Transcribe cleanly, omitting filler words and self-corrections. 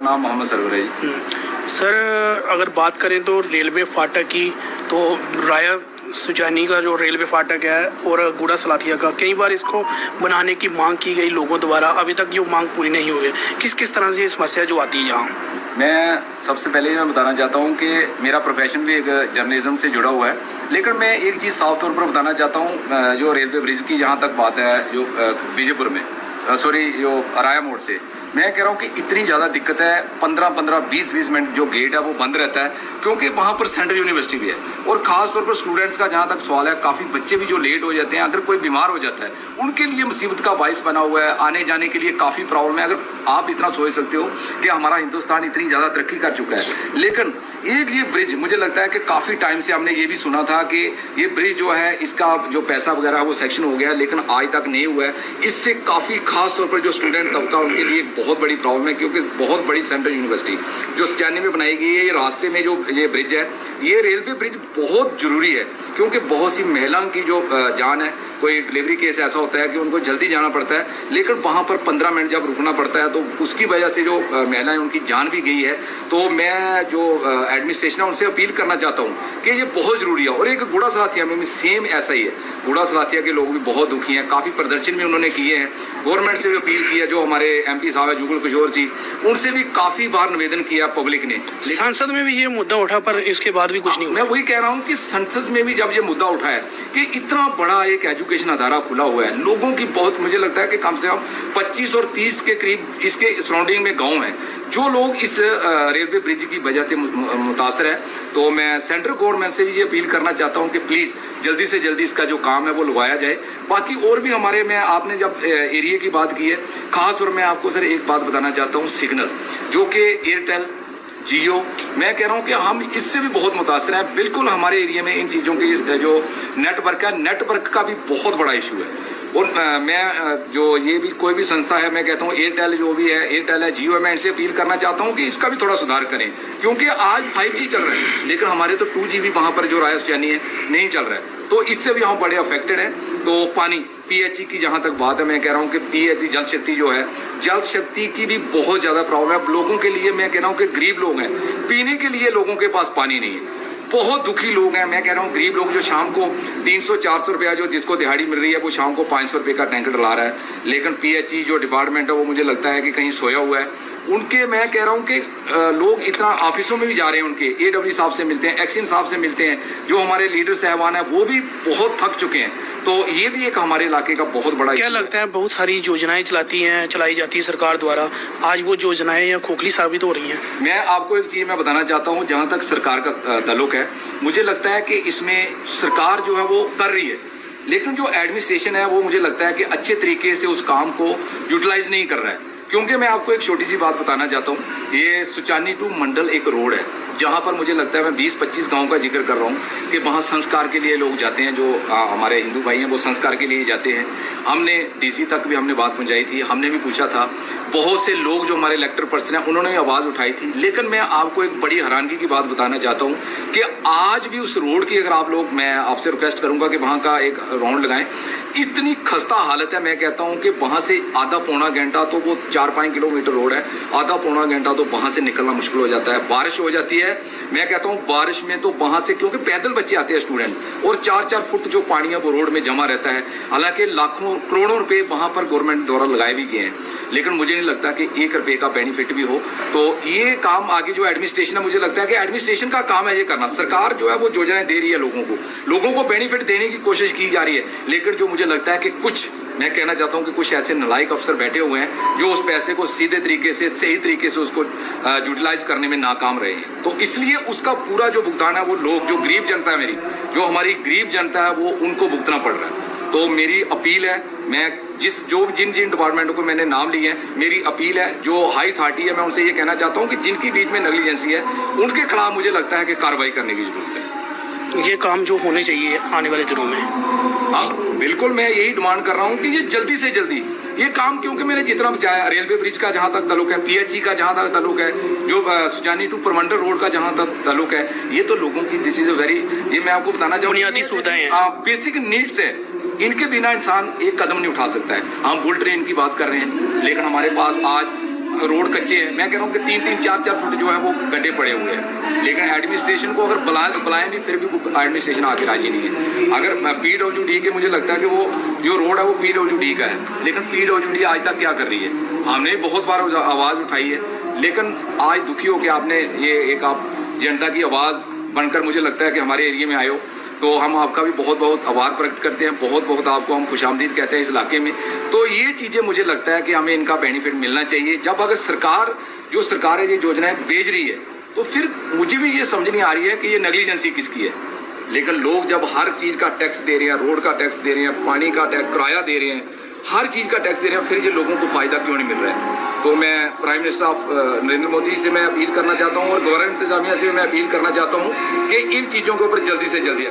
नाम मोहम्मद सरवर है जी। सर अगर बात करें तो रेलवे फाटक की, तो राया सुजानी का जो रेलवे फाटक है और गुड़ा सलाथिया का, कई बार इसको बनाने की मांग की गई लोगों द्वारा, अभी तक जो मांग पूरी नहीं हुई है। किस किस तरह से ये समस्या जो आती है यहाँ? मैं सबसे पहले मैं बताना चाहता हूँ कि मेरा प्रोफेशन भी एक जर्नलिज्म से जुड़ा हुआ है, लेकिन मैं एक चीज़ साफ तौर पर बताना चाहता हूँ। जो रेलवे ब्रिज की जहाँ तक बात है, जो विजयपुर में जो अराया मोड़ से, मैं कह रहा हूँ कि इतनी ज़्यादा दिक्कत है। 15-20 मिनट जो गेट है वो बंद रहता है, क्योंकि वहाँ पर सेंट्रल यूनिवर्सिटी भी है। और ख़ास तौर पर स्टूडेंट्स का जहाँ तक सवाल है, काफ़ी बच्चे भी जो लेट हो जाते हैं, अगर कोई बीमार हो जाता है उनके लिए मुसीबत का बाइस बना हुआ है। आने जाने के लिए काफ़ी प्रॉब्लम है। अगर आप इतना सोच सकते हो कि हमारा हिंदुस्तान इतनी ज़्यादा तरक्की कर चुका है, लेकिन एक ये ब्रिज, मुझे लगता है कि काफ़ी टाइम से हमने ये भी सुना था कि ये ब्रिज जो है, इसका जो पैसा वगैरह वो सेक्शन हो गया है, लेकिन आज तक नहीं हुआ है। इससे काफ़ी खास तौर पर जो स्टूडेंट तबका, उनके लिए बहुत बड़ी प्रॉब्लम है, क्योंकि बहुत बड़ी सेंट्रल यूनिवर्सिटी जो सुजानी में बनाई गई है, ये रास्ते में जो ये ब्रिज है, ये रेलवे ब्रिज बहुत ज़रूरी है, क्योंकि बहुत सी महिलाओं की जो जान है, कोई डिलीवरी केस ऐसा होता है कि उनको जल्दी जाना पड़ता है, लेकिन वहाँ पर 15 मिनट जब रुकना पड़ता है, तो उसकी वजह से जो महिलाएं, उनकी जान भी गई है। तो मैं जो एडमिनिस्ट्रेशन है उनसे अपील करना चाहता हूँ कि ये बहुत ज़रूरी है। और एक गुड़ा सलाथिया में भी सेम ऐसा ही है। गुड़ा सलाथिया के लोग भी बहुत दुखी हैं, काफ़ी प्रदर्शन भी उन्होंने किए हैं, गवर्नमेंट से भी अपील की है। जो हमारे MP साहब है जुगल किशोर जी, उनसे भी काफ़ी बार निवेदन किया पब्लिक ने। संसद में भी ये मुद्दा उठा, पर इसके बाद भी कुछ नहीं। मैं वही कह रहा हूँ कि संसद में भी जब ये मुद्दा उठा है कि इतना बड़ा एक एजुकेशन अदारा खुला हुआ है, लोगों की बहुत, मुझे लगता है कि कम से कम 25 और 30 के करीब इसके सराउंडिंग में गांव हैं, जो लोग इस रेलवे ब्रिज की वजह से मुतासर है। तो मैं सेंट्रल गवर्नमेंट से भी ये अपील करना चाहता हूँ कि प्लीज़ जल्दी से जल्दी इसका जो काम है वो लगवाया जाए। बाकी और भी हमारे में, आपने जब एरिया की बात की है, खास और मैं आपको सर एक बात बताना चाहता हूँ, सिग्नल जो कि एयरटेल, जियो, मैं कह रहा हूँ कि हम इससे भी बहुत मुतासर हैं। बिल्कुल हमारे एरिया में इन चीज़ों की जो नेटवर्क है, नेटवर्क का भी बहुत बड़ा इशू है। और मैं जो ये भी कोई भी संस्था है, मैं कहता हूँ एयरटेल जो भी है, एयरटेल है, जियो है, मैं इनसे अपील करना चाहता हूँ कि इसका भी थोड़ा सुधार करें, क्योंकि आज 5G चल रहा है, लेकिन हमारे तो 2G वहाँ पर जो राया सुजानी है नहीं चल रहा है, तो इससे भी हम बड़े अफेक्टेड हैं। तो पानी, PHE की जहाँ तक बात है, मैं कह रहा हूँ कि PHE जल शक्ति जो है, जल शक्ति की भी बहुत ज़्यादा प्रॉब्लम है लोगों के लिए। मैं कह रहा हूँ कि गरीब लोग हैं, पीने के लिए लोगों के पास पानी नहीं है, बहुत दुखी लोग हैं। मैं कह रहा हूँ गरीब लोग जो शाम को 300-400 रुपया, जो जिसको दिहाड़ी मिल रही है, वो शाम को 500 रुपये का टैंकर डला रहा है। लेकिन PHE जो डिपार्टमेंट है वो मुझे लगता है कि कहीं सोया हुआ है। उनके, मैं कह रहा हूँ कि लोग इतना ऑफिसों में भी जा रहे हैं, उनके AW साहब से मिलते हैं, एक्शन साहब से मिलते हैं, जो हमारे लीडर साहबान हैं वो भी बहुत थक चुके हैं। तो ये भी एक हमारे इलाके का बहुत बड़ा, क्या लगता है, बहुत सारी योजनाएं चलाई जाती है सरकार द्वारा, आज वो योजनाएं या खोखली साबित हो रही हैं? मैं आपको एक चीज़ मैं बताना चाहता हूँ, जहाँ तक सरकार का ताल्लुक है, मुझे लगता है कि इसमें सरकार जो है वो कर रही है, लेकिन जो एडमिनिस्ट्रेशन है वो मुझे लगता है कि अच्छे तरीके से उस काम को यूटिलाइज नहीं कर रहा है। क्योंकि मैं आपको एक छोटी सी बात बताना चाहता हूँ, ये सुचानी टू मंडल एक रोड है, जहाँ पर मुझे लगता है, मैं 20-25 गांव का जिक्र कर रहा हूँ कि वहाँ संस्कार के लिए लोग जाते हैं, जो हमारे हिंदू भाई हैं वो संस्कार के लिए जाते हैं। हमने DC तक भी हमने बात पहुँचाई थी, हमने भी पूछा था, बहुत से लोग जो हमारे इलेक्टेड पर्सन हैं उन्होंने आवाज़ उठाई थी। लेकिन मैं आपको एक बड़ी हैरानगी की बात बताना चाहता हूँ कि आज भी उस रोड की, अगर आप लोग, मैं आपसे रिक्वेस्ट करूँगा कि वहाँ का एक राउंड लगाएं, इतनी खस्ता हालत है। मैं कहता हूँ कि वहाँ से आधा पौना घंटा, तो वो 4-5 किलोमीटर रोड है, आधा पौना घंटा तो वहाँ से निकलना मुश्किल हो जाता है। बारिश हो जाती है, मैं कहता हूँ बारिश में तो वहाँ से, क्योंकि पैदल बच्चे आते हैं स्टूडेंट, और 4-4 फुट जो पानी है वो रोड में जमा रहता है। हालांकि लाखों करोड़ों रुपए वहाँ पर गवर्नमेंट द्वारा लगाए भी गए हैं, लेकिन मुझे नहीं लगता कि 1 रुपये का बेनिफिट भी हो। तो ये काम आगे जो एडमिनिस्ट्रेशन है, मुझे लगता है कि एडमिनिस्ट्रेशन का काम है ये करना। सरकार जो है वो योजनाएं दे रही है, लोगों को बेनिफिट देने की कोशिश की जा रही है, लेकिन जो मुझे लगता है कि कुछ, मैं कहना चाहता हूँ कि कुछ ऐसे नालायक अफसर बैठे हुए हैं जो उस पैसे को सीधे तरीके से, सही तरीके से उसको यूटिलाइज करने में नाकाम रहे हैं। तो इसलिए उसका पूरा जो भुगतान है वो लोग, जो गरीब जनता है, जो हमारी गरीब जनता है, वो उनको भुगतना पड़ रहा है। तो मेरी अपील है, मैं जिन डिपार्टमेंटों को मैंने नाम लिए हैं, मेरी अपील है, जो हाई अथॉरिटी है, मैं उनसे ये कहना चाहता हूँ कि जिनकी बीच में नेग्लिजेंसी है, उनके खिलाफ मुझे लगता है कि कार्रवाई करने की जरूरत है। ये काम जो होने चाहिए आने वाले दिनों में, हाँ बिल्कुल, मैं यही डिमांड कर रहा हूँ कि ये जल्दी से जल्दी ये काम, क्योंकि मैंने जितना बताया, रेलवे ब्रिज का जहाँ तक ताल्लुक है, PHE का जहाँ तक ताल्लुक है, जो सुजानी टू परमंडल रोड का जहाँ तक ताल्लुक है, ये तो लोगों की, दिस इज वेरी, ये मैं आपको बताना चाहूँगा, बुनियादी सुविधाएं हैं, बेसिक नीड्स है, इनके बिना इंसान एक कदम नहीं उठा सकता है। हम बुल ट्रेन की बात कर रहे हैं, लेकिन हमारे पास आज रोड कच्चे हैं, मैं कह रहा हूँ कि 3-3, 4-4 फुट जो है वो गड्ढे पड़े हुए हैं। लेकिन एडमिनिस्ट्रेशन को अगर बुलाएं भी, फिर भी एडमिनिस्ट्रेशन आके राजी नहीं है। अगर PWD के, मुझे लगता है कि वो जो रोड है वो PWD का है, लेकिन PWD आज तक क्या कर रही है? हमने बहुत बार आवाज़ उठाई है, लेकिन आज दुखी हो के आपने ये एक आप जनता की आवाज़ बनकर मुझे लगता है कि हमारे एरिया में आए हो, तो हम आपका भी बहुत बहुत आभार प्रकट करते हैं, बहुत बहुत आपको हम खुशामदीद कहते हैं इस इलाके में। तो ये चीज़ें मुझे लगता है कि हमें इनका बेनिफिट मिलना चाहिए। जब अगर सरकार है ये योजनाएं भेज रही है, तो फिर मुझे भी ये समझ नहीं आ रही है कि ये नेग्लिजेंसी किसकी है। लेकिन लोग जब हर चीज़ का टैक्स दे रहे हैं, रोड का टैक्स दे रहे हैं, पानी का टैक्स, किराया दे रहे हैं, हर चीज़ का टैक्स दे रहे हैं, फिर ये लोगों को फ़ायदा क्यों नहीं मिल रहा है? तो मैं prime minister of Narendra Modi से मैं अपील करना चाहता हूँ और गवर्नमेंट इंतजामिया से मैं अपील करना चाहता हूँ कि इन चीज़ों के ऊपर जल्दी से जल्दी